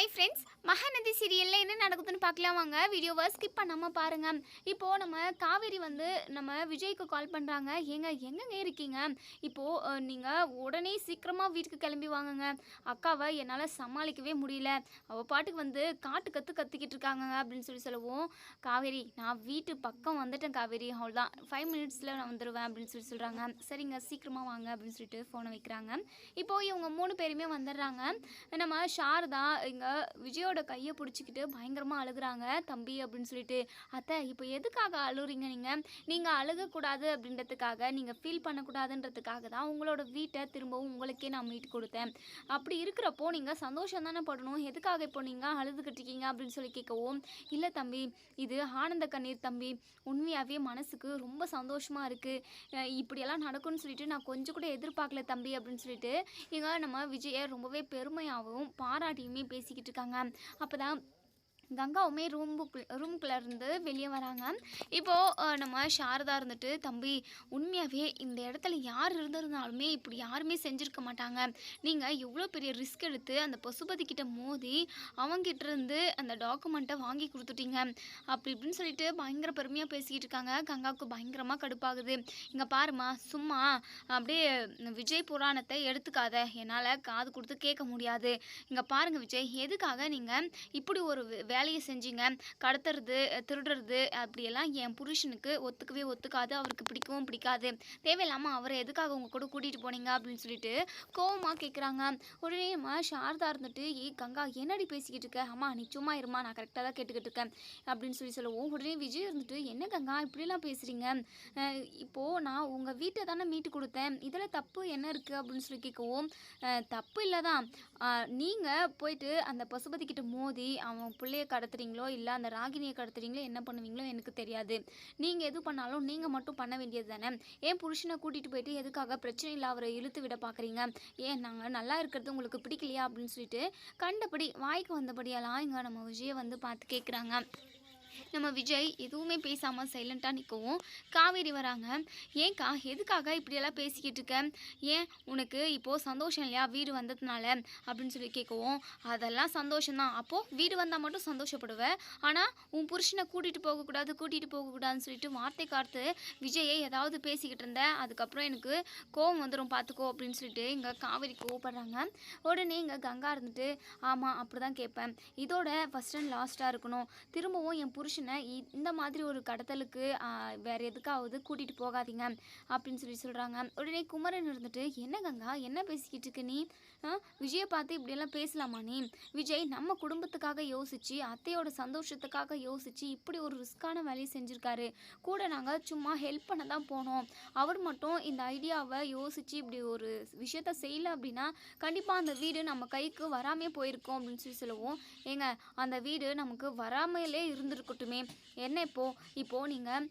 Hi friends, Mahanadi சீரியலில் என்ன நடக்குதுன்னு பார்க்கலாம் வாங்க. வீடியோவை ஸ்கிப் பண்ணாமல் பாருங்கள். இப்போது நம்ம காவேரி வந்து நம்ம விஜய்க்கு கால் பண்ணுறாங்க. எங்கெங்க இருக்கீங்க? இப்போது நீங்கள் உடனே சீக்கிரமாக வீட்டுக்கு கிளம்பி வாங்குங்க. அக்காவை என்னால் சமாளிக்கவே முடியல. அவள் பாட்டுக்கு வந்து கத்திக்கிட்டு இருக்காங்க அப்படின்னு சொல்லவும், காவேரி நான் வீட்டு பக்கம் வந்துட்டேன் காவேரி, அவ்வளோதான் 5 மினிட்ஸில் நான் வந்துடுவேன் அப்படின்னு சொல்கிறாங்க. சரிங்க சீக்கிரமாக வாங்க அப்படின்னு சொல்லிட்டு ஃபோனை வைக்கிறாங்க. இப்போது இவங்க 3 பேருமே வந்துடுறாங்க. நம்ம சாரதா இங்கே விஜயோட கையை பிடிச்சிக்கிட்டு பயங்கரமாக அழுகுறாங்க. தம்பி அப்படின்னு சொல்லிட்டு, அத்தை இப்போ எதுக்காக அழுகுறீங்க? நீங்கள் அழுகக்கூடாது அப்படின்றதுக்காக, நீங்கள் ஃபீல் பண்ணக்கூடாதுன்றதுக்காக தான் உங்களோட வீட்டை திரும்பவும் உங்களுக்கே நான் மீட்டு கொடுத்தேன். அப்படி இருக்கிறப்போ நீங்கள் சந்தோஷம் தானே படணும். எதுக்காக இப்போ நீங்கள் அழுதுகிட்டு இருக்கீங்க அப்படின்னு சொல்லி கேட்கவும், இல்லை தம்பி இது ஆனந்த கண்ணீர் தம்பி, உண்மையாகவே மனசுக்கு ரொம்ப சந்தோஷமாக இருக்குது. இப்படியெல்லாம் நடக்கும்னு சொல்லிட்டு நான் கொஞ்சம் கூட எதிர்பார்க்கல தம்பி அப்படின்னு சொல்லிட்டு இங்கே நம்ம விஜயை ரொம்பவே பெருமையாகவும் பாராட்டியுமே பேசிக்கிட்டு இருக்காங்க. அப்போ தான் கங்காவுமே ரூமுக்குள்ளே இருந்து வெளியே வராங்க. இப்போது நம்ம சாரதா இருந்துட்டு, தம்பி உண்மையாகவே இந்த இடத்துல யார் இருந்திருந்தாலுமே இப்படி யாருமே செஞ்சுருக்க மாட்டாங்க. நீங்கள் எவ்வளோ பெரிய ரிஸ்க் எடுத்து அந்த பசுபதிக்கிட்ட மோதி அவங்ககிட்ட இருந்து அந்த டாக்குமெண்ட்டை வாங்கி கொடுத்துட்டீங்க அப்படி இப்படின்னு சொல்லிட்டு பயங்கர பெருமையாக பேசிக்கிட்டு இருக்காங்க. கங்காவுக்கு பயங்கரமாக கடுப்பாகுது. இங்கே பாருமா, சும்மா அப்படியே விஜய் புராணத்தை எடுத்துக்காத, என்னால் காது கொடுத்து கேட்க முடியாது. இங்கே பாருங்கள் விஜய், எதுக்காக நீங்கள் இப்படி ஒரு வேலையை செஞ்சீங்க? கடத்துறது, திருடுறது அப்படியெல்லாம் என் புருஷனுக்கு ஒத்துக்காது. அவருக்கு பிடிக்கவும் பிடிக்காது. தேவையில்லாமல் அவரை எதுக்காக உங்கள் கூட கூட்டிகிட்டு போனீங்க அப்படின்னு சொல்லிட்டு கோவமாக கேட்குறாங்க. உடனே சாரதா இருந்துட்டு, கங்கா என்னடி பேசிக்கிட்டு இருக்க? அம்மா நீ சும்மா இருமா, நான் கரெக்டாக தான் கேட்டுக்கிட்டு இருக்கேன் அப்படின்னு சொல்லுவோம். உடனே விஜய் இருந்துட்டு, என்ன கங்கா இப்படிலாம் பேசுகிறீங்க? இப்போது நான் உங்கள் வீட்டை தானே மீட்டு கொடுத்தேன், இதில் தப்பு என்ன இருக்குது அப்படின்னு சொல்லி கேட்கவும், தப்பு இல்லை தான், நீங்கள் போயிட்டு அந்த பசுபதிக்கிட்ட மோதி அவன் பிள்ளைய கடத்துறீங்களோ இல்லை அந்த ராகினியை கடத்துறீங்களோ என்ன பண்ணுவீங்களோ எனக்கு தெரியாது. நீங்கள் எது பண்ணாலும் நீங்கள் மட்டும் பண்ண வேண்டியது தானே. ஏன் புருஷனை கூட்டிகிட்டு போயிட்டு எதுக்காக பிரச்சனையில் அவரை இழுத்து விட பார்க்குறீங்க? ஏன் நாங்கள் நல்லா இருக்கிறது உங்களுக்கு பிடிக்கலையா அப்படின்னு சொல்லிட்டு கண்டபடி வாய்க்கு வந்தபடியெல்லாம் இங்கே நம்ம விஜயை வந்து பார்த்து கேட்குறாங்க. நம்ம விஜய் எதுவுமே பேசாமல் சைலண்ட்டாக நிற்கவும் காவேரி வராங்க. ஏன்க்கா எதுக்காக இப்படியெல்லாம் பேசிக்கிட்டு இருக்க? ஏன் உனக்கு இப்போது சந்தோஷம் இல்லையா வீடு வந்ததுனால அப்படின்னு சொல்லி கேட்கவும், அதெல்லாம் சந்தோஷம்தான். அப்போது வீடு வந்தால் மட்டும் சந்தோஷப்படுவேன், ஆனால் உன் புருஷனை கூட்டிகிட்டு போகக்கூடாதுன்னு சொல்லிட்டு வார்த்தை காத்து விஜயை ஏதாவது பேசிக்கிட்டு இருந்தேன். அதுக்கப்புறம் எனக்கு கோவம் வந்துடும் பார்த்துக்கோ அப்படின்னு சொல்லிட்டு இங்கே காவேரி கோவப்படுறாங்க. உடனே இங்கே கங்கா இருந்துட்டு, ஆமாம் அப்படி தான் கேட்பேன், இதோட ஃபஸ்ட் அண்ட் லாஸ்ட்டாக இருக்கணும். திரும்பவும் என் புருஷனை இந்த மாதிரி ஒரு கடத்தலுக்கு வேறு எதுக்காவது கூட்டிகிட்டு போகாதீங்க அப்படின்னு சொல்கிறாங்க. உடனே குமரன் இருந்துட்டு, என்ன கங்கா என்ன பேசிக்கிட்டு இருக்க நீ? விஜயை பார்த்து இப்படியெல்லாம் பேசலாமா நீ? விஜய் நம்ம குடும்பத்துக்காக யோசித்து, அத்தையோட சந்தோஷத்துக்காக யோசித்து இப்படி ஒரு ரிஸ்க்கான வேலையை செஞ்சுருக்காரு. கூட நாங்கள் சும்மா ஹெல்ப் பண்ண தான் போனோம். அவர் மட்டும் இந்த ஐடியாவை யோசித்து இப்படி ஒரு விஷயத்த செய்யலை அப்படின்னா கண்டிப்பாக அந்த வீடு நம்ம கைக்கு வராமே போயிருக்கோம் அப்படின்னு சொல்லுவோம். ஏங்க அந்த வீடு நமக்கு வராமலே இருந்திருக்கட்டுமே. என்ன இப்போது நீங்கள்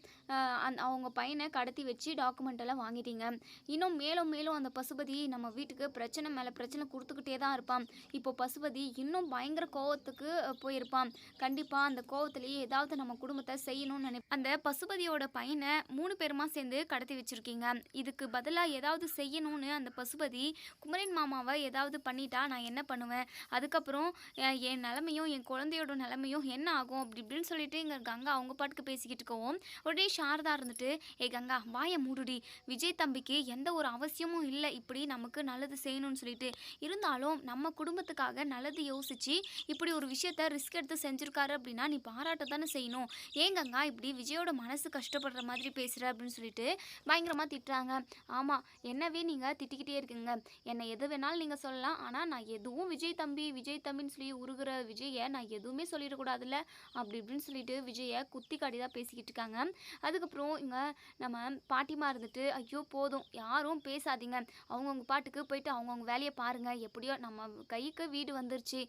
அவங்க பையனை கடத்தி வச்சு டாக்குமெண்ட் எல்லாம் வாங்கிட்டீங்க. இன்னும் மேலும் அந்த பசுபதி நம்ம வீட்டுக்கு பிரச்சனை மேலே பிரச்சனை கொடுத்துக்கிட்டே தான் இருப்பான். இப்போ பசுபதி இன்னும் பயங்கர கோவத்துக்கு போயிருப்பான். கண்டிப்பாக அந்த கோவத்திலேயே ஏதாவது நம்ம குடும்பத்தை செய்யணும்னு நினைப்பேன். அந்த பசுபதியோட பையனை 3 பேருமா சேர்ந்து கடத்தி வச்சுருக்கீங்க. இதுக்கு பதிலாக ஏதாவது செய்யணும்னு அந்த பசுபதி குமரன் மாமாவை ஏதாவது பண்ணிட்டா நான் என்ன பண்ணுவேன்? அதுக்கப்புறம் என் நிலமையும் என் குழந்தையோட நிலமையும் என்ன ஆகும் அப்படி இப்படின்னு சொல்லிட்டு இங்கே கங்கா அவங்க பாட்டுக்கு பேசிக்கிட்டு இருக்கவும், உடனே சாரதா இருந்துட்டு, கங்கா வாயை மூடுடி, விஜய் தம்பிக்கு எந்த ஒரு அவசியமும் இல்லை இப்படி நமக்கு நல்லது செய்யணும்னு சொல்லிட்டு. இருந்தாலும் நம்ம குடும்பத்துக்காக நல்லது யோசித்து இப்படி ஒரு விஷயத்த ரிஸ்க் எடுத்து செஞ்சுருக்காரு அப்படின்னா நீ பாராட்ட தானே செய்யணும். கங்கா இப்படி விஜயோட மனசு கஷ்டப்படுற மாதிரி பேசுகிற அப்படின்னு சொல்லிட்டு பயங்கரமாக திட்டுறாங்க. ஆமாம் என்னவே நீங்கள் திட்டிக்கிட்டே இருக்குங்க, என்னை எது வேணாலும் நீங்கள் சொல்லலாம், ஆனால் நான் எதுவும் விஜய் தம்பின்னு சொல்லி உருகிற விஜயை நான் எதுவுமே சொல்லிடக்கூடாதுல்ல அப்படி இப்படின்னு சொல்லிட்டு விஜயை குத்தி காட்டி தான் பேசிக்கிட்டு இருக்காங்க. அதுக்கப்புறம் இங்கே நம்ம பாட்டிமா இருந்துட்டு, ஐயோ போதும் யாரும் பேசாதீங்க, அவங்கவுங்க பாட்டுக்கு போயிட்டு அவங்கவுங்க வேலையை பாருங்கள், எப்படியோ நம்ம கைக்கு வீடு வந்துருச்சு,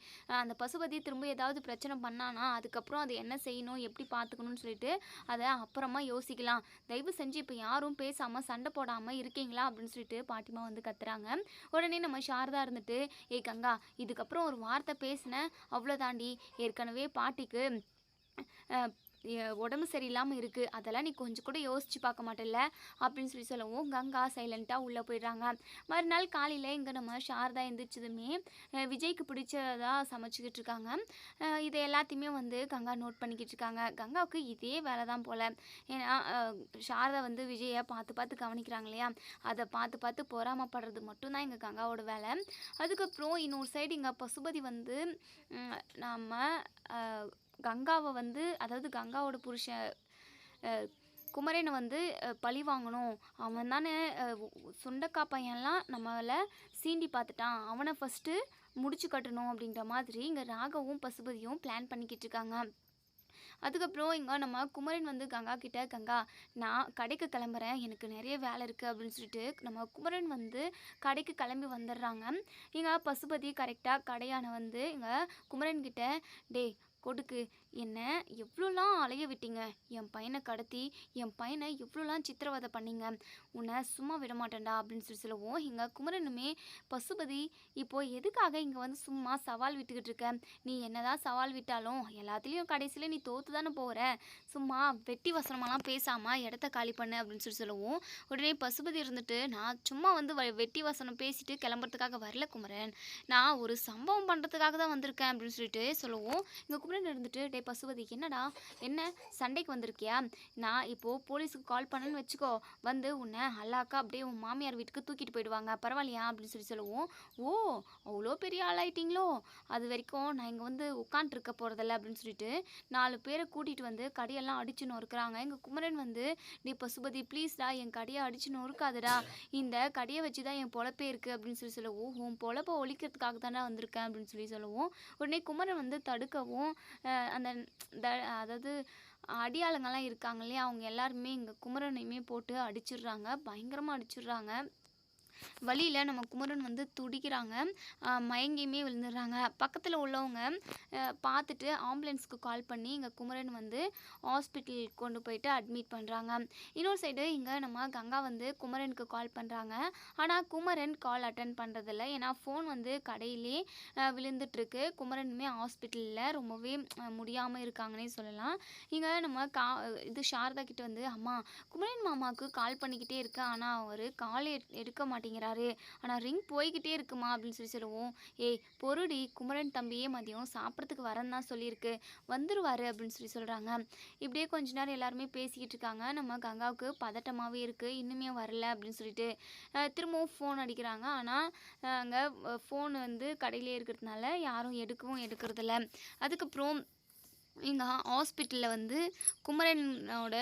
அந்த பசுபதி திரும்ப ஏதாவது பிரச்சனை பண்ணானா அதுக்கப்புறம் அதை என்ன செய்யணும் எப்படி பார்த்துக்கணும்னு சொல்லிட்டு அதை அப்புறமா யோசிக்கலாம். தயவு செஞ்சு இப்போ யாரும் பேசாமல் சண்டை போடாமல் இருக்கீங்களா அப்படின்னு சொல்லிட்டு பாட்டிமா வந்து கத்துறாங்க. உடனே நம்ம சாரதா இருந்துட்டு, கங்கா இதுக்கப்புறம் ஒரு வார்த்தை பேசினேன் அவ்வளோதாண்டி, ஏற்கனவே பாட்டிக்கு உடம்பு சரியில்லாமல் இருக்குது, அதெல்லாம் நீ கொஞ்சம் கூட யோசிச்சு பார்க்க மாட்டேல்ல அப்படின்னு சொல்லவும் கங்கா சைலண்ட்டாக உள்ளே போயிடுறாங்க. மறுநாள் காலையில் இங்கே நம்ம சாரதா எந்திரிச்சதுமே விஜய்க்கு பிடிச்சதா சமைச்சிக்கிட்டு இருக்காங்க. இதை எல்லாத்தையுமே வந்து கங்கா நோட் பண்ணிக்கிட்டு இருக்காங்க. கங்காவுக்கு இதே வேலை தான் போல். ஏன்னா சாரதா வந்து விஜயை பார்த்து பார்த்து கவனிக்கிறாங்க இல்லையா, அதை பார்த்து பார்த்து பொறாமப்படுறது மட்டும்தான் எங்கள் கங்காவோட வேலை. அதுக்கப்புறம் இன்னொரு சைடு இங்கே பசுபதி வந்து நம்ம கங்காவை வந்து, அதாவது கங்காவோட புருஷன் குமரனை வந்து பழி வாங்கணும், அவன் தானே சுண்டக்கா பையன்லாம் நம்மளை சீண்டி பார்த்துட்டான், அவனை ஃபஸ்ட்டு முடிச்சு கட்டணும் அப்படின்ற மாதிரி இங்கே ராகவும் பசுபதியும் பிளான் பண்ணிக்கிட்டு இருக்காங்க. அதுக்கப்புறம் இங்கே நம்ம குமரன் வந்து கங்கா கிட்ட, கங்கா நான் கடைக்கு கிளம்புறேன், எனக்கு நிறைய வேலை இருக்குது அப்படின்னு சொல்லிட்டு நம்ம குமரன் வந்து கடைக்கு கிளம்பி வந்துடுறாங்க. இங்கே பசுபதி கரெக்டாக கடையான வந்து இங்கே குமரன் கிட்ட, டே கொடுக்கு, என்ன எவ்வளோலாம் அலைய விட்டீங்க, என் பையனை கடத்தி என் பையனை எவ்வளோலாம் சித்திரவதை பண்ணீங்க, உன்னை சும்மா விட மாட்டேன்டா அப்படின்னு சொல்லவும் இங்கே குமரனுமே, பசுபதி இப்போது எதுக்காக இங்கே வந்து சும்மா சவால் விட்டுக்கிட்டு இருக்க, நீ என்னதான் சவால் விட்டாலும் எல்லாத்துலேயும் கடைசியில் நீ தோற்று தானே போகிற, சும்மா வெட்டி வசனமெல்லாம் பேசாமல் இடத்த காலி பண்ணு அப்படின்னு சொல்லவும் உடனே பசுபதி இருந்துட்டு, நான் சும்மா வந்து வெட்டி வசனம் பேசிட்டு கிளம்புறதுக்காக வரல குமரன், நான் ஒரு சம்பவம் பண்ணுறதுக்காக தான் வந்திருக்கேன் அப்படின்னு சொல்லிட்டு சொல்லவும் இங்கே குமரன் இருந்துட்டு, டே பசுபதி என்னடா, என்ன சண்டைக்கு வந்திருக்கியா, நான் இப்போது போலீஸுக்கு கால் பண்ணேன்னு வச்சுக்கோ, வந்து உன்னை அல்லாக்கா அப்படியே உன் மாமியார் வீட்டுக்கு தூக்கிட்டு போயிடுவாங்க, பரவாயில்லையா அப்படின்னு சொல்லவும், ஓ அவ்வளோ பெரிய ஆளாயிட்டீங்களோ, அது வரைக்கும் நான் இங்கே வந்து உட்காண்ட்ருக்க போகிறதில்ல அப்படின்னு சொல்லிட்டு 4 பேரை கூட்டிகிட்டு வந்து கடையெல்லாம் அடிச்சு நொறுக்குறாங்க. எங்கள் குமரன் வந்து, டே பசுபதி ப்ளீஸ்டா என் கடையை அடிச்சு நொறுக்காதடா, இந்த கடையை வச்சு தான் என் பொழப்பே இருக்குது அப்படின்னு சொல்லவும், உன் பொழப்பை ஒழிக்கிறதுக்காக தானே வந்திருக்கேன் அப்படின்னு சொல்லவும் உடனே குமரன் வந்து தடுக்கவும் அந்த அதாவது அடியாளுங்கெல்லாம் இருக்காங்க இல்லையா, அவங்க எல்லாருமே இங்கே குமரனையுமே போட்டு அடிச்சிடுறாங்க, பயங்கரமாக அடிச்சிடுறாங்க. வழியில் நம்ம குமரன் வந்து துடிக்கிறாங்க, மயங்கியுமே விழுந்துடுறாங்க. பக்கத்தில் உள்ளவங்க பார்த்துட்டு ஆம்புலன்ஸ்க்கு கால் பண்ணி இங்கே குமரன் வந்து ஹாஸ்பிட்டல் கொண்டு போயிட்டு அட்மிட் பண்ணுறாங்க. இன்னொரு சைடு இங்கே நம்ம கங்கா வந்து குமரனுக்கு கால் பண்ணுறாங்க. ஆனால் குமரன் கால் அட்டன் பண்ணுறதில்ல, ஏன்னா ஃபோன் வந்து கடையிலே விழுந்துட்டுருக்கு. குமரனுமே ஹாஸ்பிட்டலில் ரொம்பவே முடியாமல் இருக்காங்கன்னே சொல்லலாம். இங்கே நம்ம இது சாரதா கிட்ட வந்து, அம்மா குமரன் மாமாவுக்கு கால் பண்ணிக்கிட்டே இருக்கு, ஆனால் அவர் கால் எடுக்க மாட்டேங்கிறாரு, ஆனால் ரிங் போய்கிட்டே இருக்குமா அப்படின்னு சொல்லவும், ஏய் பொருடி, குமரன் தம்பியே மதியம் சாப்பிட்றதுக்கு வரேன்னு தான் சொல்லியிருக்கு, வந்துருவாரு அப்படின்னு சொல்கிறாங்க. இப்படியே கொஞ்ச நேரம் எல்லாருமே பேசிக்கிட்டு இருக்காங்க. நம்ம கங்காவுக்கு பதட்டமாகவே இருக்குது, இன்னுமே வரல அப்படின்னு சொல்லிட்டு திரும்பவும் ஃபோன் அடிக்கிறாங்க. ஆனால் அங்கே ஃபோன் வந்து கடையிலே இருக்கிறதுனால யாரும் எடுக்கிறதில்ல. அதுக்கப்புறம் இங்கே ஹாஸ்பிட்டலில் வந்து குமரனோட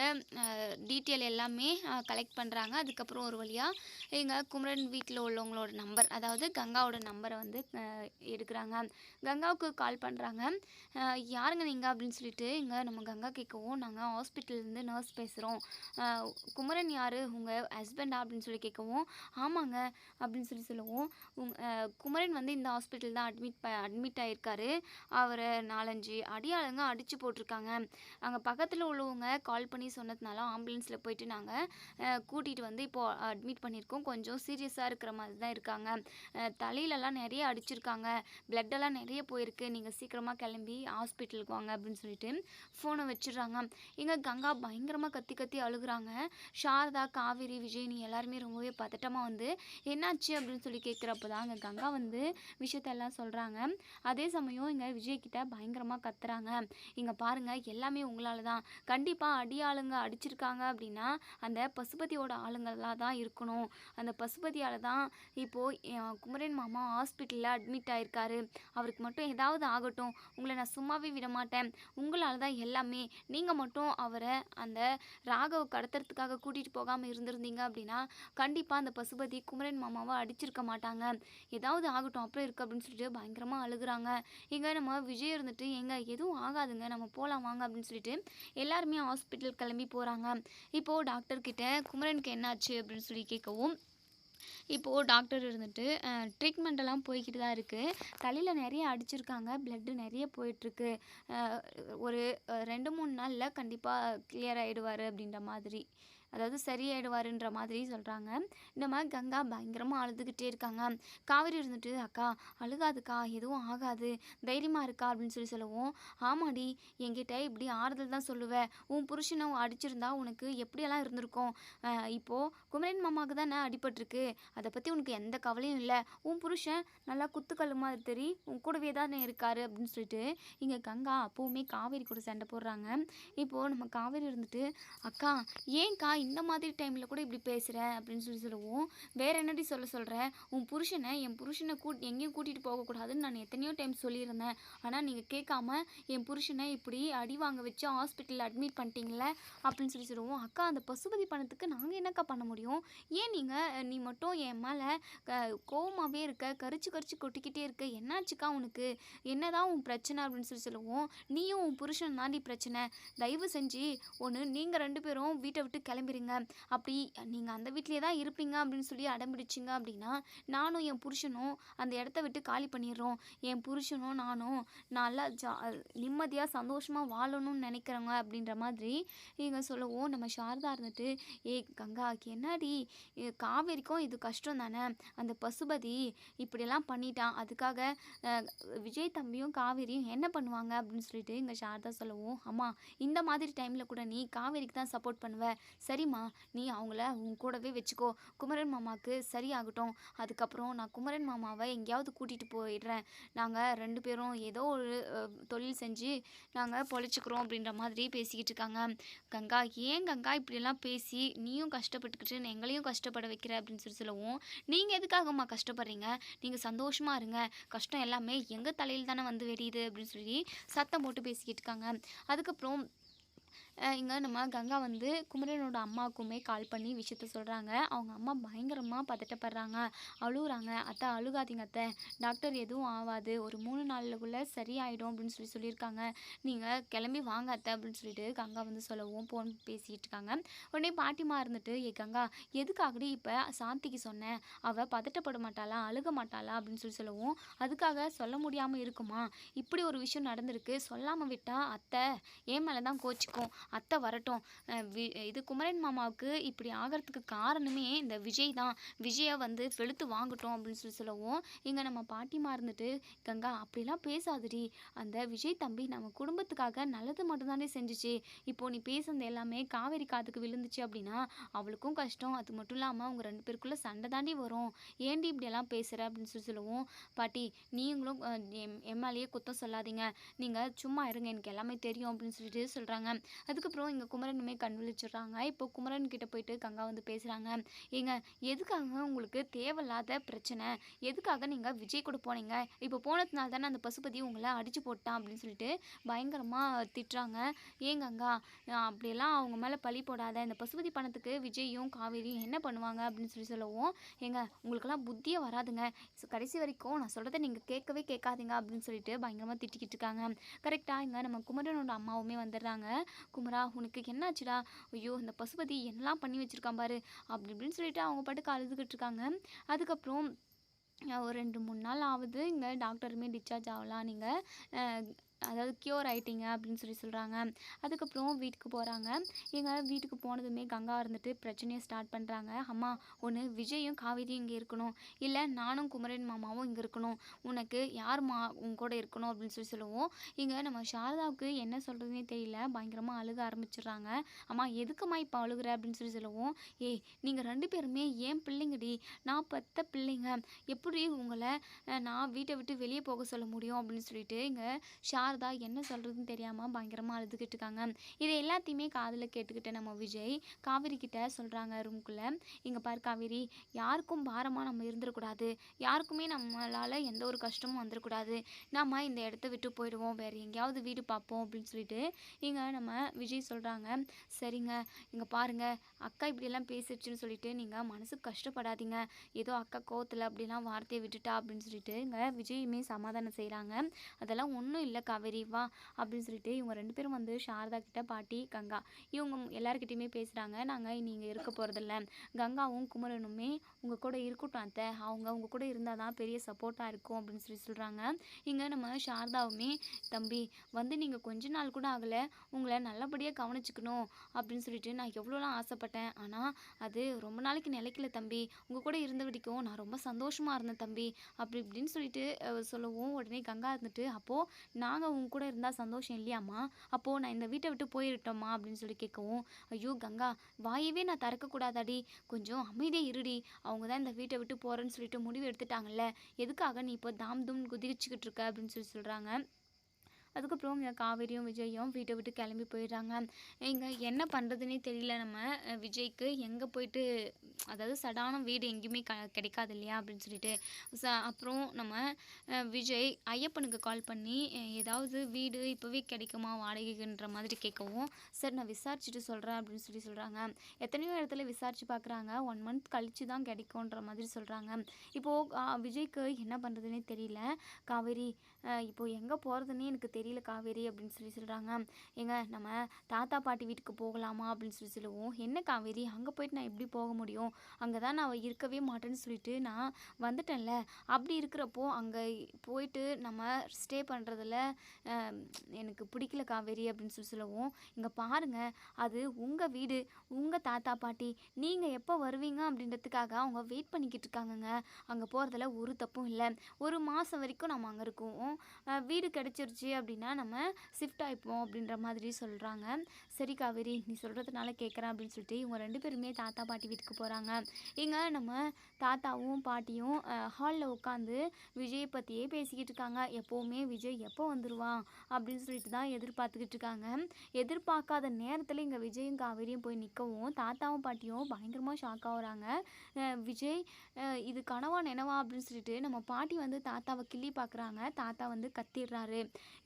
டீட்டெயில் எல்லாமே கலெக்ட் பண்ணுறாங்க. அதுக்கப்புறம் ஒரு வழியாக இங்கே குமரன் வீட்டில் உள்ளவங்களோட நம்பர், அதாவது கங்காவோட நம்பரை வந்து எடுக்கிறாங்க. கங்காவுக்கு கால் பண்ணுறாங்க. யாருங்க நீங்கள் அப்படின்னு சொல்லிட்டு இங்கே நம்ம கங்கா கேட்கவும், நாங்கள் ஹாஸ்பிட்டல்லேருந்து நர்ஸ் பேசுகிறோம், குமரன் யார், உங்கள் ஹஸ்பண்டா அப்படின்னு சொல்லி கேட்கவும், ஆமாங்க அப்படின்னு சொல்லவும், குமரன் வந்து இந்த ஹாஸ்பிட்டல் தான் அட்மிட் ஆகியிருக்காரு, அவரை 4-5 அடியாளுங்க அடிச்சு போட்டிருக்காங்க, அங்கே பக்கத்தில் உள்ளவங்க கால் பண்ணி சொன்னதுனால ஆம்புலன்ஸில் போயிட்டு நாங்கள் கூட்டிகிட்டு வந்து இப்போது அட்மிட் பண்ணியிருக்கோம், கொஞ்சம் சீரியஸாக இருக்கிற மாதிரி தான் இருக்காங்க, தலையிலலாம் நிறைய அடிச்சிருக்காங்க, பிளட்டெல்லாம் நிறைய போயிருக்கு, நீங்கள் சீக்கிரமாக கிளம்பி ஹாஸ்பிட்டலுக்கு வாங்க அப்படின்னு சொல்லிட்டு ஃபோனை வச்சிடுறாங்க. இங்கே கங்கா பயங்கரமாக கத்தி கத்தி அழுகுறாங்க. சாரதா, காவேரி, விஜய் எல்லாருமே ரொம்பவே பதட்டமாக வந்து என்னாச்சு அப்படின்னு சொல்லி கேட்குறப்ப தான் இங்கே கங்கா வந்து விஷயத்தெல்லாம் சொல்கிறாங்க. அதே சமயம் இங்கே விஜய்கிட்ட பயங்கரமாக கத்துறாங்க, இங்கே பாருங்கள் எல்லாமே உங்களால் தான், கண்டிப்பாக அடியாளுங்க அடிச்சிருக்காங்க அப்படின்னா அந்த பசுபதியோட ஆளுங்களாக தான் இருக்கணும், அந்த பசுபதியால் தான் இப்போது குமரன் மாமா ஹாஸ்பிட்டலில் அட்மிட் ஆகிருக்காரு, அவருக்கு மட்டும் ஏதாவது ஆகட்டும், உங்களை நான் சும்மாவே விட மாட்டேன், உங்களால் தான் எல்லாமே, நீங்கள் மட்டும் அவரை அந்த ராகவை கடத்துறதுக்காக கூட்டிகிட்டு போகாமல் இருந்திருந்தீங்க அப்படின்னா கண்டிப்பாக அந்த பசுபதி குமரன் மாமாவை அடிச்சிருக்க மாட்டாங்க, ஏதாவது ஆகட்டும் அப்புறம் இருக்குது அப்படின்னு சொல்லிட்டு பயங்கரமாக அழுகுறாங்க. இங்கே நம்ம விஜய் இருந்துட்டு, எங்க எதுவும் ஆகாதுங்க, நம்ம போகலாம் வாங்க அப்படின்னு சொல்லிட்டு எல்லாருமே ஹாஸ்பிட்டல் கிளம்பி போகிறாங்க. இப்போது டாக்டர்கிட்ட குமரனுக்கு என்னாச்சு அப்படின்னு சொல்லி கேட்கவும், இப்போது டாக்டர் இருந்துட்டு ட்ரீட்மெண்ட்டெல்லாம் போய்கிட்டு தான் இருக்குது, தலையில் நிறைய அடிச்சிருக்காங்க, பிளட்டு நிறைய போயிட்டுருக்கு, ஒரு 2-3 நாளில் கண்டிப்பாக கிளியர் ஆகிடுவார் அப்படின்ற மாதிரி அதாவது சரியாயிடுவாருன்ற மாதிரி சொல்கிறாங்க. இந்த மாதிரி கங்கா பயங்கரமாக அழுதுகிட்டே இருக்காங்க. காவேரி இருந்துட்டு, அக்கா அழுகாதுக்கா, எதுவும் ஆகாது, தைரியமாக இருக்கா அப்படின்னு சொல்லவும், ஆமாடி, என்கிட்ட இப்படி ஆறுதல் தான் சொல்லுவேன், உன் புருஷனை அடிச்சிருந்தா உனக்கு எப்படியெல்லாம் இருந்திருக்கும், இப்போது குமரன் மாமாவுக்கு தானே அடிபட்டிருக்கு, அதை பற்றி உனக்கு எந்த கவலையும் இல்லை, உன் புருஷன் நல்லா குத்துக்கல் மாதிரி உன் கூடவே தானே இருக்காரு அப்படின்னு சொல்லிட்டு இங்கே கங்கா அப்போவுமே காவேரி கூட சண்டை போடுறாங்க. இப்போது நம்ம காவேரி இருந்துட்டு, அக்கா ஏன்க்கா இந்த மாதிரி டைமில் கூட இப்படி பேசுகிற அப்படின்னு சொல்லுவோம், வேற என்னடி சொல்கிறேன், உன் புருஷனை என் புருஷனை எங்கேயும் கூட்டிகிட்டு போகக்கூடாதுன்னு நான் எத்தனையோ டைம் சொல்லியிருந்தேன், ஆனால் நீங்கள் கேட்காம என் புருஷனை இப்படி அடி வாங்க வச்சு ஹாஸ்பிட்டலில் அட்மிட் பண்ணிட்டீங்களே அப்படின்னு சொல்லுவோம். அக்கா அந்த பசுபதி பணத்துக்கு நாங்கள் என்னக்கா பண்ண முடியும், ஏன் நீ மட்டும் என் மேலே கோவமாகவே இருக்க, கரிச்சு கரிச்சு கொட்டிக்கிட்டே இருக்க, என்னாச்சுக்கா உனக்கு, என்னதான் உன் பிரச்சனை அப்படின்னு சொல்லுவோம். நீயும் உன் புருஷன் தாண்டி பிரச்சனை, தயவு செஞ்சு ஒன்று நீங்கள் 2 பேரும் வீட்டை விட்டு கிளம்பிடுங்க, அப்படி நீங்கள் அந்த வீட்லேயே தான் இருப்பீங்க அப்படின்னு சொல்லி அடம்பிடிச்சிங்க அப்படின்னா நானும் என் புருஷனும் அந்த இடத்த விட்டு காலி பண்ணிடுறோம், என் புருஷனும் நானும் நல்லா நிம்மதியாக சந்தோஷமாக வாழணும்னு நினைக்கிறவங்க அப்படின்ற மாதிரி நீங்கள் சொல்லவும், நம்ம சாரதா இருந்துட்டு, கங்காக்கு என்னடி, காவேரிக்கும் இது கஷ்டம் தானே, அந்த பசுபதி இப்படியெல்லாம் பண்ணிட்டான், அதுக்காக விஜய் தம்பியும் காவேரியும் என்ன பண்ணுவாங்க அப்படின்னு சொல்லிட்டு இங்கே சாரதா சொல்லவும், அம்மா இந்த மாதிரி டைமில் கூட நீ காவேரிக்கு தான் சப்போர்ட் பண்ணுவ, சரிம்மா நீ அவங்கள உன் கூடவே வச்சுக்கோ, குமரன் மாமாவுக்கு சரியாகட்டும், அதுக்கப்புறம் நான் குமரன் மாமாவை எங்கேயாவது கூட்டிகிட்டு போயிடுறேன், நாங்கள் 2 பேரும் ஏதோ ஒரு தொழில் செஞ்சு நாங்கள் பொழைச்சிக்கிறோம் அப்படின்ற மாதிரி பேசிக்கிட்டு இருக்காங்க. கங்கா ஏன் கங்கா இப்படியெல்லாம் பேசி நீயும் கஷ்டப்பட்டுக்கிட்டு எங்களையும் கஷ்டப்பட வைக்கிற அப்படின்னு சொல்லவும், நீங்கள் எதுக்காகம்மா கஷ்டப்படுறீங்க, நீங்கள் சந்தோஷமாக இருங்க, கஷ்டம் எல்லாமே எங்கள் தலையில் தானே வந்து வெடியுது அப்படின்னு சொல்லி சத்தம் போட்டு பேசிக்கிட்டு இருக்காங்க. அதுக்கப்புறம் இங்கே நம்ம கங்கா வந்து குமரனோட அம்மாவுக்குமே கால் பண்ணி விஷயத்த சொல்கிறாங்க. அவங்க அம்மா பயங்கரமாக பதட்டப்படுறாங்க, அழுகுறாங்க. அத்தை அழுகாதீங்க அத்தை, டாக்டர் எதுவும் ஆகாது, ஒரு 3 நாளுக்குள்ளே சரியாயிடும் அப்படின்னு சொல்லியிருக்காங்க, நீங்கள் கிளம்பி வாங்க அத்தை அப்படின்னு சொல்லிட்டு கங்கா வந்து சொல்லவும் ஃபோன் பேசிக்கிட்டு இருக்காங்க. உடனே பாட்டிமா இருந்துட்டு, கங்கா எதுக்காகடி இப்போ சாந்திக்கு சொன்னேன், அவள் பதட்டப்பட மாட்டாளா, அழுக மாட்டாளா அப்படின்னு சொல்லவும், அதுக்காக சொல்ல முடியாமல் இருக்குமா, இப்படி ஒரு விஷயம் நடந்திருக்கு, சொல்லாமல் விட்டால் அத்தை என் மேலே தான் கோச்சிக்கும், அத்தை வரட்டும், இது குமரன் மாமாவுக்கு இப்படி ஆகிறதுக்கு காரணமே இந்த விஜய் தான், விஜயை வந்து வெளுத்து வாங்கட்டும் அப்படின்னு சொல்லவும், இங்கே நம்ம பாட்டிமா இருந்துட்டு, கங்கா அப்படிலாம் பேசாதடி, அந்த விஜய் தம்பி நம்ம குடும்பத்துக்காக நல்லது மட்டும்தானே செஞ்சிச்சு, இப்போ நீ பேசுனது எல்லாமே காவேரி காதுக்கு விழுந்துச்சு அப்படின்னா அவளுக்கும் கஷ்டம், அது மட்டும் இல்லாமல் அவங்க 2 பேருக்குள்ளே சண்டை தாண்டி வரும், ஏண்டி இப்படியெல்லாம் பேசுகிற அப்படின்னு சொல்லவும், பாட்டி நீங்களும் என் மேலேயே குத்தம் சொல்லாதீங்க, நீங்கள் சும்மா இருங்க, எனக்கு எல்லாமே தெரியும் அப்படின்னு சொல்லிட்டு சொல்கிறாங்க. அதுக்கப்புறம் இங்கே குமரனுமே கண் விழிச்சிடுறாங்க. இப்போ குமரன் கிட்ட போயிட்டு கங்கா வந்து பேசுகிறாங்க, எதுக்காக உங்களுக்கு தேவையில்லாத பிரச்சனை, எதுக்காக நீங்கள் விஜய் கூட போனீங்க, இப்போ போனதுனால தானே அந்த பசுபதி உங்களை அடித்து போட்டான் அப்படின்னு சொல்லிட்டு பயங்கரமாக திட்டுறாங்க. கங்கா அப்படியெல்லாம் அவங்க மேலே பழி போடாத, இந்த பசுபதி பணத்துக்கு விஜயும் காவேரியும் என்ன பண்ணுவாங்க அப்படின்னு சொல்லவும், உங்களுக்கெல்லாம் புத்தியே வராதுங்க, கடைசி வரைக்கும் நான் சொல்கிறத நீங்கள் கேட்கவே கேட்காதீங்க அப்படின்னு சொல்லிட்டு பயங்கரமாக திட்டிக்கிட்டு இருக்காங்க. கரெக்டாக இங்கே நம்ம குமரனோட அம்மாவுமே வந்துடுறாங்க. குமரா உனக்கு என்னாச்சுடா, ஐயோ இந்த பசுபதி என்னெல்லாம் பண்ணி வச்சுருக்கான் பாரு அப்படி இப்படின்னு சொல்லிட்டு அவங்க பாட்டுக்கு அழுதுகிட்டு இருக்காங்க. அதுக்கப்புறம் ஒரு 2-3 நாள் ஆகுது, இங்கே டாக்டருமே டிஸ்சார்ஜ் ஆகலாம், நீங்கள் அதாவது க்யூர் ஆகிட்டீங்க அப்படின்னு சொல்கிறாங்க. அதுக்கப்புறம் வீட்டுக்கு போகிறாங்க. வீட்டுக்கு போனதுமே கங்கா இருந்துட்டு பிரச்சனையை ஸ்டார்ட் பண்ணுறாங்க. அம்மா ஒன்று விஜயும் காவேரியும் இங்கே இருக்கணும், இல்லை நானும் குமரன் மாமாவும் இங்கே இருக்கணும், உனக்கு யாருமா உன் கூட இருக்கணும் அப்படின்னு சொல்லுவோம். இங்கே நம்ம சாரதாவுக்கு என்ன சொல்கிறதுனே தெரியல, பயங்கரமாக அழுக ஆரம்பிச்சிடுறாங்க. அம்மா எதுக்குமா இப்போ அழுகுற அப்படின்னு சொல்லுவோம். நீங்கள் 2 பேருமே ஏன் பிள்ளைங்கடி, நான் பெத்த பிள்ளைங்க, எப்படி உங்களை நான் வீட்டை விட்டு வெளியே போக சொல்ல முடியும் அப்படின்னு சொல்லிட்டு இங்கே சாரதா என்ன சொல்கிறதுன்னு தெரியாமல் பயங்கரமாக அழுதுகிட்டு இருக்காங்க. இதை எல்லாத்தையுமே காதில் கேட்டுக்கிட்ட நம்ம விஜய் காவேரி கிட்ட சொல்கிறாங்க ரூம்குள்ளே, இங்கே பாரு காவேரி, யாருக்கும் பாரமாக நம்ம இருந்துடக்கூடாது, யாருக்குமே நம்மளால் எந்த ஒரு கஷ்டமும் வந்துடக்கூடாது, நம்ம இந்த இடத்த விட்டு போயிடுவோம், வேறு எங்கேயாவது வீடு பார்ப்போம் அப்படின்னு சொல்லிட்டு இங்கே நம்ம விஜய் சொல்கிறாங்க. சரிங்க, இங்கே பாருங்கள், அக்கா இப்படியெல்லாம் பேசிடுச்சுன்னு சொல்லிட்டு நீங்கள் மனசுக்கு கஷ்டப்படாதீங்க, ஏதோ அக்கா கோவத்தில் அப்படிலாம் வார்த்தையை விட்டுட்டா அப்படின்னு சொல்லிட்டு இங்கே விஜயுமே சமாதானம் செய்கிறாங்க. அதெல்லாம் ஒன்றும் இல்லை காவேரி வா அப்படின்னு சொல்லிட்டு இவங்க 2 பேரும் வந்து சாரதா கிட்ட பாட்டி, கங்கா இவங்க எல்லார்கிட்டயுமே பேசுகிறாங்க. நாங்கள் இனி இங்கே இருக்க போகிறதில்ல. கங்காவும் குமரனுமே உங்கள் கூட இருக்கட்டும் அத்தை. அவங்க உங்கள் கூட இருந்தால் தான் பெரிய சப்போர்ட்டாக இருக்கும் அப்படின்னு சொல்கிறாங்க. இங்கே நம்ம சாரதாவுமே தம்பி வந்து நீங்கள் கொஞ்ச நாள் கூட ஆகலை, உங்களை நல்லபடியாக கவனிச்சுக்கணும் அப்படின்னு சொல்லிட்டு நான் எவ்வளோலாம் ஆசைப்பட்டேன். ஆனால் அது ரொம்ப நாளைக்கு நிலைக்கல தம்பி. உங்கள் கூட இருந்த வரைக்கும் நான் ரொம்ப சந்தோஷமாக இருந்தேன் தம்பி அப்படி இப்படின்னு சொல்லிட்டு சொல்லவும் உடனே கங்கா இருந்துட்டு அப்போது நாங்கள் உங்க கூட இருந்தால் சந்தோஷம் இல்லையாம்மா, அப்போது நான் இந்த வீட்டை விட்டு போயிட்டோம்மா அப்படின்னு சொல்லி கேட்கவும், ஐயோ கங்கா வாயவே நான் திறக்கக்கூடாதாடி, கொஞ்சம் அமைதியாக இருடி, அவங்க தான் இந்த வீட்டை விட்டு போகிறேன்னு சொல்லிட்டு முடிவு எடுத்துட்டாங்கல்ல, எதுக்காக நீ இப்போ தாம் தும் குதிச்சுக்கிட்டு இருக்க அப்படின்னு சொல்கிறாங்க. அதுக்கப்புறம் இங்கே காவேரியும் விஜயும் வீட்டை விட்டு கிளம்பி போயிடுறாங்க. இங்கே என்ன பண்ணுறதுனே தெரியல நம்ம விஜய்க்கு. எங்கே போயிட்டு அதாவது சடான வீடு எங்கேயுமே கிடைக்காது இல்லையா அப்படின்னு சொல்லிட்டு அப்புறம் நம்ம விஜய் ஐயப்பனுக்கு கால் பண்ணி ஏதாவது வீடு இப்போவே கிடைக்குமா வாடகைக்குன்ற மாதிரி கேட்கவும், சார் நான் விசாரிச்சுட்டு சொல்கிறேன் அப்படின்னு சொல்கிறாங்க. எத்தனையோ இடத்துல விசாரித்து பார்க்குறாங்க, 1 மந்த் கழித்து தான் கிடைக்கும்ன்ற மாதிரி சொல்கிறாங்க. இப்போது விஜய்க்கு என்ன பண்ணுறதுனே தெரியல. காவேரி இப்போது எங்கே போகிறதுனே எனக்கு தெரியல காவேரி அப்படின்னு சொல்கிறாங்க. ஏங்க நம்ம தாத்தா பாட்டி வீட்டுக்கு போகலாமா அப்படின்னு சொல்லுவோம். என்ன காவேரி அங்கே போயிட்டு நான் எப்படி போக முடியும், அங்கே தான் நான் இருக்கவே மாட்டேன்னு சொல்லிட்டு நான் வந்துட்டேன்ல, அப்படி இருக்கிறப்போ அங்கே போயிட்டு நம்ம ஸ்டே பண்ணுறதுல எனக்கு பிடிக்கல காவேரி அப்படின்னு சொல்லுவோம். இங்கே பாருங்கள், அது உங்கள் வீடு, உங்கள் தாத்தா பாட்டி, நீங்கள் எப்போ வருவீங்க அப்படின்றதுக்காக அவங்க வெயிட் பண்ணிக்கிட்டு இருக்காங்கங்க. அங்கே போகிறதுல ஒரு தப்பும் இல்லை. 1 மாதம் வரைக்கும் நம்ம அங்கே இருக்கோம், வீடு கிடச்சிருச்சு அப்படின்னா நம்ம ஷிஃப்ட் ஆகிப்போம் அப்படின்ற மாதிரி சொல்கிறாங்க. சரி காவேரி நீ சொல்கிறதுனால கேட்குறேன் அப்படின்னு சொல்லிட்டு இவங்க 2 பேருமே தாத்தா பாட்டி வீட்டுக்கு போகிறாங்க. இங்கே நம்ம தாத்தாவும் பாட்டியும் ஹாலில் உட்காந்து விஜயை பற்றியே பேசிக்கிட்டு இருக்காங்க. எப்போவுமே விஜய் எப்போ வந்துடுவான் அப்படின்னு சொல்லிட்டு தான் எதிர்பார்த்துக்கிட்டு இருக்காங்க. எதிர்பார்க்காத நேரத்தில் இங்கே விஜயும் காவேரியும் போய் நிற்கவும் தாத்தாவும் பாட்டியும் பயங்கரமாக ஷாக் ஆகுறாங்க. விஜய் இது கனவா நினைவா அப்படின்னு சொல்லிட்டு நம்ம பாட்டி வந்து தாத்தாவை கிள்ளி பார்க்குறாங்க. தாத்தா வந்து கத்திடுறாரு,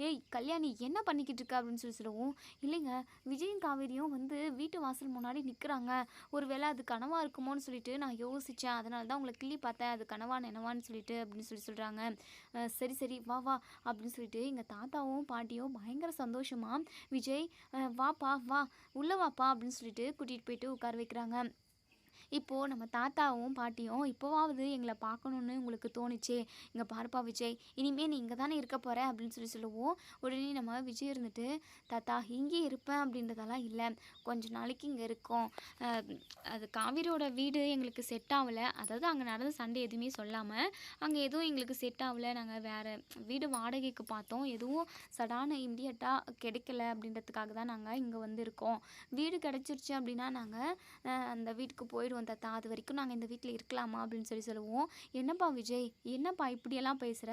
ஏய் கல்யாணி என்ன பண்ணிக்கிட்டு இருக்க அப்படின்னு சொல்லவும், இல்லைங்க விஜயும் காவேரியும் வந்து வீட்டு வாசல் முன்னாடி நிற்கிறாங்க, ஒரு வேளை அது கனவா இருக்குமோன்னு சொல்லிட்டு நான் யோசித்தேன், அதனால தான் உங்களை கிள்ளி பார்த்தேன், அது கனவா நினைவான்னு சொல்லிட்டு அப்படின்னு சொல்கிறாங்க. சரி சரி வா வா அப்படின்னு சொல்லிட்டு எங்கள் தாத்தாவும் பாட்டியும் பயங்கர சந்தோஷமா விஜய் வாப்பா வா உள்ளே வாப்பா அப்படின்னு சொல்லிட்டு கூட்டிகிட்டு போயிட்டு உட்கார வைக்கிறாங்க. இப்போது நம்ம தாத்தாவும் பாட்டியும் இப்போவாவது எங்களை பார்க்கணுன்னு உங்களுக்கு தோணுச்சே, இங்கே பாருப்பா விஜய் இனிமேல் நீ இங்கே தானே இருக்க போகிற அப்படின்னு சொல்லுவோம். உடனே நம்ம விஜய் இருந்துட்டு தாத்தா இங்கே இருப்பேன் அப்படின்றதெல்லாம் இல்லை, கொஞ்ச நாளைக்கு இங்கே இருக்கோம், அது காவிரியோட வீடு எங்களுக்கு செட் ஆகலை, அதாவது அங்கே நடந்த சண்டை எதுவுமே சொல்லாமல் அங்கே எதுவும் எங்களுக்கு செட் ஆகலை, நாங்கள் வேறு வீடு வாடகைக்கு பார்த்தோம், எதுவும் சடான இம்மிடியட்டாக கிடைக்கல அப்படின்றதுக்காக தான் நாங்கள் இங்கே வந்து இருக்கோம், வீடு கிடச்சிருச்சு அப்படின்னா நாங்கள் அந்த வீட்டுக்கு போயிடுவோம் தாத்தா, அது வரைக்கும் நாங்கள் இந்த வீட்டில் இருக்கலாமா அப்படின்னு சொல்லுவோம். என்னப்பா விஜய் என்னப்பா இப்படியெல்லாம் பேசுகிற,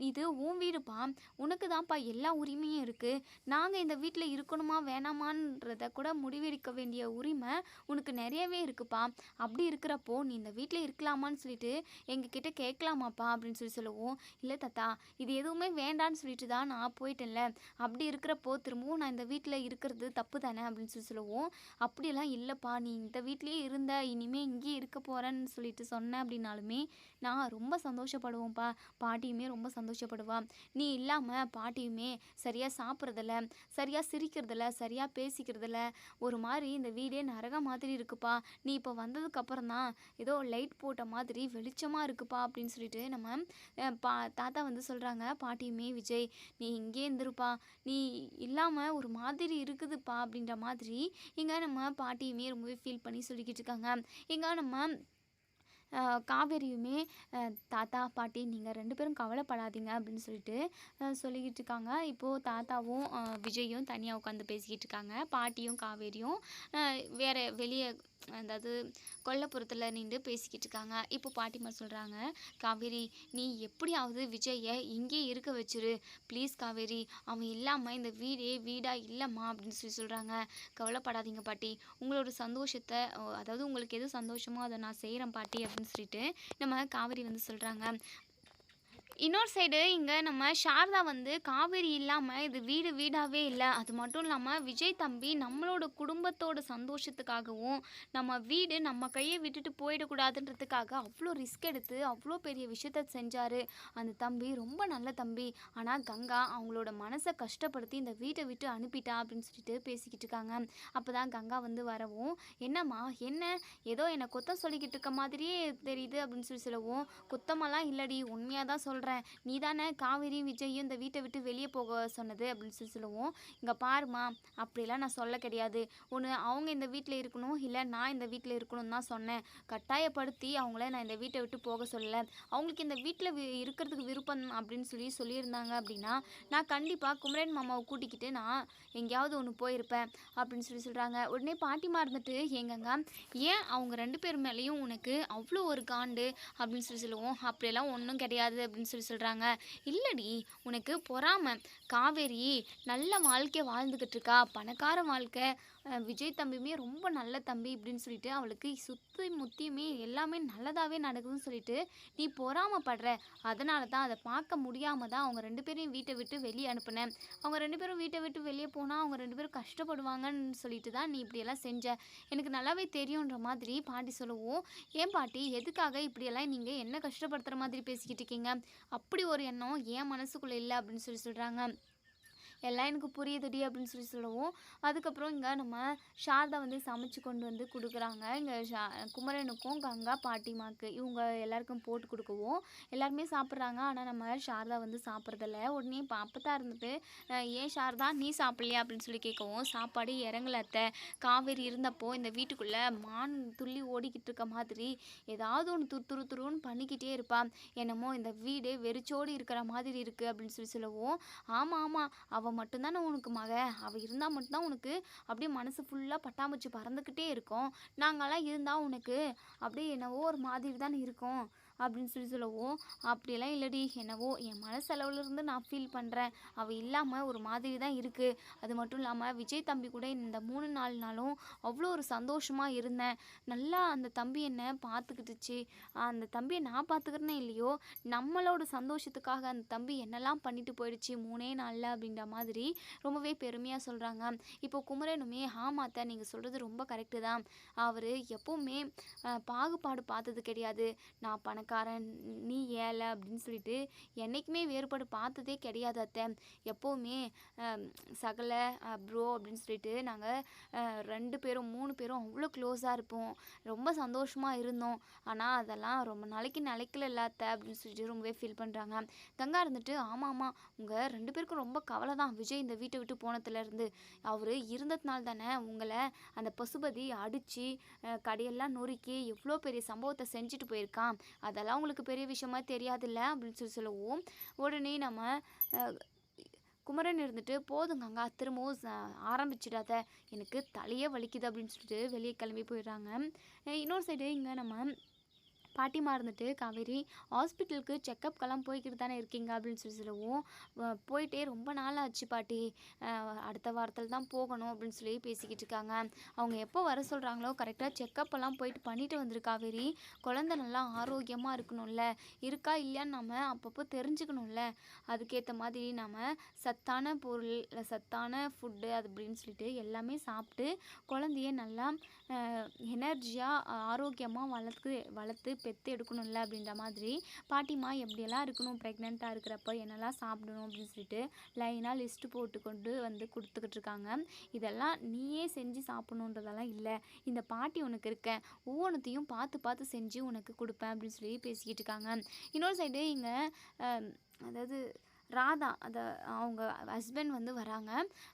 இது உன் வீடுப்பா, உனக்கு தான்ப்பா எல்லா உரிமையும் இருக்குது, நாங்கள் இந்த வீட்டில் இருக்கணுமா வேணாமான்றத கூட முடிவெடுக்க வேண்டிய உரிமை உனக்கு நிறையவே இருக்குப்பா, அப்படி இருக்கிறப்போ நீ இந்த வீட்டில் இருக்கலாமான்னு சொல்லிட்டு எங்ககிட்ட கேட்கலாமாப்பா அப்படின்னு சொல்லுவோம். இல்லை தாத்தா இது எதுவுமே வேண்டான்னு சொல்லிட்டு தான் நான் போயிட்டேன்ல, அப்படி இருக்கிறப்போ திரும்பவும் நான் இந்த வீட்டில் இருக்கிறது தப்பு தானே அப்படின்னு சொல்லுவோம். அப்படியெல்லாம் இல்லைப்பா, நீ இந்த வீட்லேயே இருந்த இனிமேல் இங்கேயே இருக்க போகிறேன்னு சொல்லிட்டு சொன்னேன் அப்படின்னாலுமே நான் ரொம்ப சந்தோஷப்படுவோம்ப்பா, பாட்டியுமே ரொம்ப சந்தோஷப்படுவா, நீ இல்லாமல் பாட்டியுமே சரியாக சாப்பிட்றதில்ல, சரியாக சிரிக்கிறதில்ல, சரியாக பேசிக்கிறதில்ல, ஒரு மாதிரி இந்த வீடே நரக மாதிரி இருக்குப்பா, நீ இப்போ வந்ததுக்கப்புறம் தான் ஏதோ லைட் போட்ட மாதிரி வெளிச்சமாக இருக்குப்பா அப்படின்னு சொல்லிட்டு நம்ம தாத்தா வந்து சொல்கிறாங்க. பாட்டியுமே விஜய் நீ இங்கே இருந்துருப்பா, நீ இல்லாமல் ஒரு மாதிரி இருக்குதுப்பா அப்படின்ற மாதிரி இங்கே நம்ம பாட்டியுமே ரொம்பவே ஃபீல் பண்ணி சொல்லிக்கிட்டு இருக்காங்க. இங்கே நம்ம காவேரியுமே தாத்தா பாட்டி நீங்கள் 2 பேரும் கவலைப்படாதீங்க அப்படின்னு சொல்லிட்டு சொல்லிக்கிட்டு இருக்காங்க. இப்போது தாத்தாவும் விஜயும் தனியாக உட்காந்து பேசிக்கிட்டு இருக்காங்க. பாட்டியும் காவேரியும் வேறு வெளியே அதாவது கொல்லைப்புறத்தில் நின்று பேசிக்கிட்டு இருக்காங்க. இப்போ பாட்டிமா சொல்கிறாங்க, காவேரி நீ எப்படியாவது விஜயை இங்கே இருக்க வச்சிரு ப்ளீஸ் காவேரி, அவன் இல்லாமல் இந்த வீடே வீடாக இல்லைம்மா அப்படின்னு சொல்கிறாங்க. கவலைப்படாதீங்க பாட்டி, உங்களோட சந்தோஷத்தை அதாவது உங்களுக்கு எது சந்தோஷமோ அதை நான் செய்கிறேன் பாட்டி அப்படின்னு சொல்லிட்டு நம்ம காவேரி வந்து சொல்கிறாங்க. இன்னொரு சைடு இங்கே நம்ம சாரதா வந்து காவேரி இல்லாமல் இது வீடு வீடாகவே இல்லை. அது மட்டும் இல்லாமல் விஜய் தம்பி நம்மளோட குடும்பத்தோட சந்தோஷத்துக்காகவும் நம்ம வீடு நம்ம கையை விட்டுட்டு போயிடக்கூடாதுன்றதுக்காக அவ்வளோ ரிஸ்க் எடுத்து அவ்வளோ பெரிய விஷயத்த செஞ்சார். அந்த தம்பி ரொம்ப நல்ல தம்பி. ஆனால் கங்கா அவங்களோட மனசை கஷ்டப்படுத்தி இந்த வீட்டை விட்டு அனுப்பிட்டா அப்படின்னு சொல்லிட்டு பேசிக்கிட்டு இருக்காங்க. அப்போ தான் கங்கா வந்து வரவும், என்னம்மா என்ன ஏதோ என்னை குத்தம் சொல்லிக்கிட்டு இருக்க மாதிரியே தெரியுது அப்படின்னு சொல்லவும், குத்தமெல்லாம் இல்லடி, உண்மையாக தான் சொல்கிறேன். நீ தானே காவேரி விஜயும் இந்த வீட்டை விட்டு வெளியே போக சொன்னது அப்படின்னு சொல்லுவோம். இங்கே பாருமா, அப்படிலாம் நான் சொல்ல கிடையாது. ஒன்று அவங்க இந்த வீட்டில் இருக்கணும், இல்லை நான் இந்த வீட்டில் இருக்கணும்னு தான் சொன்னேன். கட்டாயப்படுத்தி அவங்கள நான் இந்த வீட்டை விட்டு போக சொல்லலை. அவங்களுக்கு இந்த வீட்டில் இருக்கிறதுக்கு விருப்பம் அப்படின்னு சொல்லியிருந்தாங்க அப்படின்னா நான் கண்டிப்பாக குமரன் மாமாவை கூட்டிக்கிட்டு நான் எங்கேயாவது ஒன்று போயிருப்பேன் அப்படின்னு சொல்கிறாங்க. உடனே பாட்டிமா இருந்துட்டு, எங்கங்க ஏன் அவங்க 2 பேர் மேலேயும் உனக்கு அவ்வளோ ஒரு காண்டு அப்படின்னு சொல்லுவோம். அப்படியெல்லாம் ஒன்றும் கிடையாது அப்படின்னு சொல்கிறாங்க. இல்லடி, உனக்கு பொறாமை. காவேரி நல்ல வாழ்க்கையை வாழ்ந்துக்கிட்டு இருக்கா, பணக்கார வாழ்க்கை. விஜய் தம்பியுமே ரொம்ப நல்ல தம்பி இப்படின்னு சொல்லிட்டு அவளுக்கு சுற்றி முத்தியுமே எல்லாமே நல்லதாகவே நடக்குதுன்னு சொல்லிட்டு நீ பொறாமப்படுற. அதனால தான் அதை பார்க்க முடியாமல் தான் அவங்க 2 பேரையும் வீட்டை விட்டு வெளியே அனுப்புனேன். அவங்க 2 பேரும் வீட்டை விட்டு வெளியே போனால் அவங்க 2 பேரும் கஷ்டப்படுவாங்கன்னு சொல்லிட்டு தான் நீ இப்படியெல்லாம் செஞ்ச. எனக்கு நல்லாவே தெரியுன்ற மாதிரி பாட்டி சொல்லவும், ஏன் பாட்டி எதுக்காக இப்படியெல்லாம் நீங்கள் என்ன கஷ்டப்படுத்துகிற மாதிரி பேசிக்கிட்டு இருக்கீங்க? அப்படி ஒரு எண்ணம் என் மனசுக்குள்ளே இல்லை அப்படின்னு சொல்கிறாங்க. எல்லாம் எனக்கு புரியுதுடி அப்படின்னு சொல்லவும், அதுக்கப்புறம் இங்கே நம்ம சாரதா வந்து சமைச்சு கொண்டு வந்து கொடுக்குறாங்க. இங்கே குமரனுக்கும் கங்கா பாட்டிமாக்கு இவங்க எல்லாருக்கும் போட்டு கொடுக்கவும் எல்லாருமே சாப்பிட்றாங்க. ஆனால் நம்ம சாரதா வந்து சாப்பிட்றதில்ல. உடனே அப்பத்தான் இருந்துட்டு, ஏன் சாரதா நீ சாப்பிட்லையா அப்படின்னு சொல்லி கேட்கவும், சாப்பாடு இறங்கல அத்தை. காவேரி இருந்தப்போ இந்த வீட்டுக்குள்ளே மான் துள்ளி ஓடிக்கிட்டு இருக்க மாதிரி ஏதாவது ஒன்று துருன்னு பண்ணிக்கிட்டே இருப்பாள். என்னமோ இந்த வீடே வெறிச்சோடி இருக்கிற மாதிரி இருக்குது அப்படின்னு சொல்லவும், ஆமாம் ஆமாம், அவள் மட்டும்தானே உனக்கு அவள் இருந்தால் மட்டும்தான் உனக்கு அப்படியே மனசு ஃபுல்லாக பட்டாம்பூச்சி பறந்துக்கிட்டே இருக்கும். நாங்களாம் இருந்தால் உனக்கு அப்படியே என்னவோ ஒரு மாதிரி தானே இருக்கும் அப்படின்னு சொல்லவும், அப்படியெல்லாம் இல்லடி, என்னவோ என் மனசளவுலேருந்து நான் ஃபீல் பண்ணுறேன். அவள் இல்லாமல் ஒரு மாதிரி தான் இருக்குது. அது மட்டும் இல்லாமல் விஜய் தம்பி கூட இந்த 3-4 நாளும் அவ்வளோ ஒரு சந்தோஷமாக இருந்தேன். நல்லா அந்த தம்பி என்னை பார்த்துக்கிட்டுச்சு. அந்த தம்பியை நான் பார்த்துக்கிறேனே இல்லையோ, நம்மளோட சந்தோஷத்துக்காக அந்த தம்பி என்னெல்லாம் பண்ணிட்டு போயிடுச்சு 3 நாளில் அப்படின்ற மாதிரி ரொம்பவே பெருமையாக சொல்கிறாங்க. இப்போ குமரனுமே, ஆமாத்த நீங்கள் சொல்கிறது ரொம்ப கரெக்டு தான். அவர் எப்போவுமே பாகுபாடு பார்த்தது கிடையாது. நான் பணக்காரன், நீ ஏழை அப்படின்னு சொல்லிட்டு என்றைக்குமே வேறுபாடு பார்த்ததே கிடையாது அத்தை. எப்போவுமே சகல ப்ரோ அப்படின்னு சொல்லிட்டு நாங்கள் 2 பேரும் 3 பேரும் அவ்வளோ க்ளோஸாக இருப்போம். ரொம்ப சந்தோஷமாக இருந்தோம். ஆனால் அதெல்லாம் ரொம்ப நாளைக்கு நிலைக்கல அத்தை அப்படின்னு சொல்லிட்டு ரொம்பவே ஃபீல் பண்ணுறாங்க. கங்கா இருந்துட்டு, ஆமாம் உங்கள் 2 பேருக்கும் ரொம்ப கவலை தான் விஜய் இந்த வீட்டை விட்டு போனதுலேருந்து. அவர் இருந்ததுனால தானே உங்களை அந்த பசுபதி அடித்து கடையெல்லாம் நொறுக்கி எவ்வளோ பெரிய சம்பவத்தை செஞ்சுட்டு போயிருக்கான். அதெல்லாம் உங்களுக்கு பெரிய விஷயமா தெரியாதுல்ல அப்படின்னு சொல்லவும், உடனே நம்ம குமரன் இருந்துட்டு, போதுங்கங்க திரும்பவும் ஆரம்பிச்சிடாத, எனக்கு தலையே வலிக்குது அப்படின்னு சொல்லிட்டு வெளியே கிளம்பி போயிடுறாங்க. இன்னொரு சைடு இங்கே நம்ம பாட்டிமா இருந்துட்டு, காவேரி ஹாஸ்பிட்டலுக்கு செக்கப்க்கெல்லாம் போய்கிட்டு தானே இருக்கீங்க அப்படின்னு சொல்லவும், போயிட்டே ரொம்ப நாள் ஆச்சு பாட்டி, அடுத்த வாரத்தில் தான் போகணும் அப்படின்னு சொல்லி பேசிக்கிட்டு இருக்காங்க. அவங்க எப்போ வர சொல்கிறாங்களோ கரெக்டாக செக்கப்பெல்லாம் போயிட்டு பண்ணிட்டு வந்துரு காவேரி. குழந்தை நல்லா ஆரோக்கியமாக இருக்கணும்ல, இருக்கா இல்லையான்னு நம்ம அப்பப்போ தெரிஞ்சுக்கணும்ல. அதுக்கேற்ற மாதிரி நம்ம சத்தான பொருள், சத்தான ஃபுட்டு அது அப்படின்னு சொல்லிட்டு எல்லாமே சாப்பிட்டு குழந்தைய நல்லா எனர்ஜியாக ஆரோக்கியமாக வளர்த்து பெற்று எடுக்கணும்ல அப்படின்ற மாதிரி பாட்டிமா எப்படியெல்லாம் இருக்கணும், ப்ரெக்னெண்ட்டாக இருக்கிறப்ப என்னெல்லாம் சாப்பிடணும் அப்படின்னு சொல்லிட்டு லைனாக லிஸ்ட்டு போட்டு கொண்டு வந்து கொடுத்துக்கிட்டு இருக்காங்க. இதெல்லாம் நீயே செஞ்சு சாப்பிடணுன்றதெல்லாம் இல்லை, இந்த பாட்டி உனக்கு இருக்கேன், ஒவ்வொன்றத்தையும் பார்த்து செஞ்சு உனக்கு கொடுப்பேன் அப்படின்னு சொல்லி பேசிக்கிட்டு இருக்காங்க. இன்னொரு சைடு இங்கே அதாவது ராதா அவங்க ஹஸ்பண்ட் வந்து வராங்க.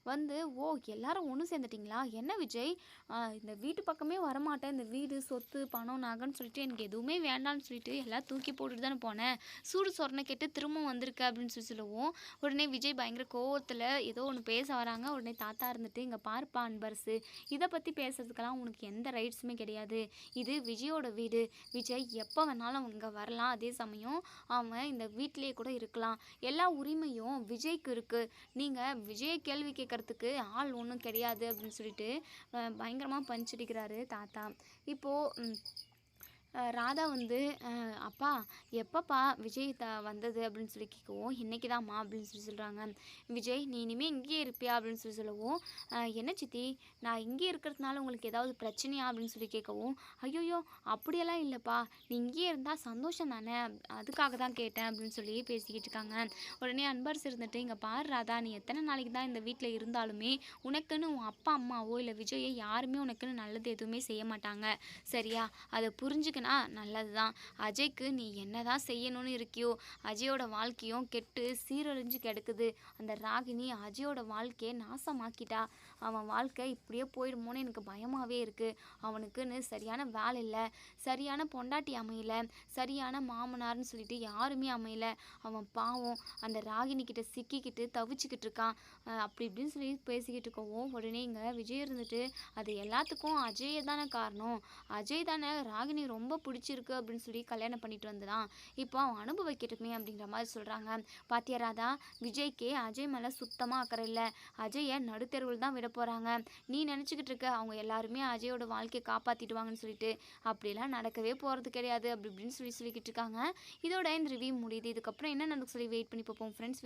வந்து, ஓ எல்லாரும் ஒன்று சேர்ந்துட்டிங்களா, என்ன விஜய் இந்த வீட்டு பக்கமே வரமாட்டேன், இந்த வீடு சொத்து பணம் நகைன்னு சொல்லிட்டு எனக்கு எதுவுமே வேண்டாம்னு சொல்லிட்டு எல்லாம் தூக்கி போட்டுட்டு தானே போனேன், சூடு சொரணை கேட்டு திரும்பவும் வந்திருக்க அப்படின்னு சொல்லுவோம். உடனே விஜய் பயங்கர கோவத்தில் ஏதோ ஒன்று பேச வராங்க. உடனே தாத்தா இருந்துட்டு, இங்கே பார்ப்பா அன்பரசு, இதை பற்றி பேசுறதுக்கெல்லாம் உனக்கு எந்த ரைட்ஸுமே கிடையாது, இது விஜயோட வீடு, விஜய் எப்போ வேணாலும் இங்கே வரலாம், அதே சமயம் அவன் இந்த வீட்டிலே கூட இருக்கலாம், எல்லா உரிமையும் விஜய்க்கு இருக்குது, நீங்கள் விஜயை கேள்வி கேட்குறதுக்கு ஆள் ஒன்றும் கிடையாது அப்படின்னு சொல்லிட்டு பயங்கரமாக பஞ்சடிக்கிறாரு தாத்தா. இப்போது ராதா வந்து அப்பா எப்பப்பா விஜய் வந்தது அப்படின்னு சொல்லி கேட்கவும், இன்னைக்கு தான்மா அப்படின்னு சொல்லி சொல்கிறாங்க. விஜய் நீ இனிமேல் இங்கேயே இருப்பியா அப்படின்னு சொல்லி சொல்லவும், என்ன சித்தி நான் இங்கே இருக்கிறதுனால உங்களுக்கு ஏதாவது பிரச்சனையா அப்படின்னு சொல்லி கேட்கவும், ஐயோயோ அப்படியெல்லாம் இல்லைப்பா நீ இங்கேயே இருந்தால் சந்தோஷம் தானே, அதுக்காக தான் கேட்டேன் அப்படின்னு சொல்லி பேசிக்கிட்டு இருக்காங்க. உடனே அன்பரசு இருந்துட்டு, இங்கே பாரு ராதா நீ எத்தனை நாளைக்கு தான் இந்த வீட்டில் இருந்தாலுமே உனக்குன்னு உன் அப்பா அம்மாவோ இல்லை விஜயை யாருமே உனக்குன்னு நல்லது எதுவுமே செய்ய மாட்டாங்க சரியா, அதை புரிஞ்சுக்கினா நல்லது தான். அஜய்க்கு நீ என்ன தான் செய்யணும்னு இருக்கியோ, அஜயோட வாழ்க்கையும் கெட்டு சீரழிஞ்சு கிடக்குது. அந்த ராகினி அஜயோட வாழ்க்கையை நாசமாக்கிட்டா. அவன் வாழ்க்கை இப்படியே போயிடுமோன்னு எனக்கு பயமாகவே இருக்குது. அவனுக்குன்னு சரியான வேலை இல்லை, சரியான பொண்டாட்டி அமையல, சரியான மாமனார்னு சொல்லிட்டு யாருமே அமையல. அவன் பாவம் அந்த ராகினி கிட்ட சிக்கிக்கிட்டு தவிச்சுக்கிட்டு இருக்கான். அப்படி இப்படின்னு சொல்லி பேசிக்கிட்டு இருக்கவும், உடனே இங்கே விஜய் இருந்துட்டு, அது எல்லாத்துக்கும் அஜயை தானே காரணம், அஜய் தானே ராகினி ரொம்ப பிடிச்சிருக்கு அப்படின்னு சொல்லி கல்யாணம் பண்ணிட்டு வந்துடான், இப்போ அவன் அனுபவிக்கட்டுமே அப்படிங்கிற மாதிரி சொல்கிறாங்க. பாத்தியா ராதா, விஜய்க்கே அஜய் மேலே சுத்தமாக அக்கறை இல்லை, அஜயை நடுத்தெருவில் தான் விட போகிறாங்க. நீ நினச்சிக்கிட்டு இருக்க அவங்க எல்லாருமே அஜயோட வாழ்க்கையை காப்பாற்றிடுவாங்கன்னு சொல்லிட்டு, அப்படிலாம் நடக்கவே போகிறது கிடையாது அப்படி இப்படின்னு சொல்லிக்கிட்டு இருக்காங்க. இதோட இந்த ரிவ்யூ முடியுது. இதுக்கப்புறம் என்ன நடக்கும் சொல்லி வெயிட் பண்ணி பார்ப்போம் ஃப்ரெண்ட்ஸ்.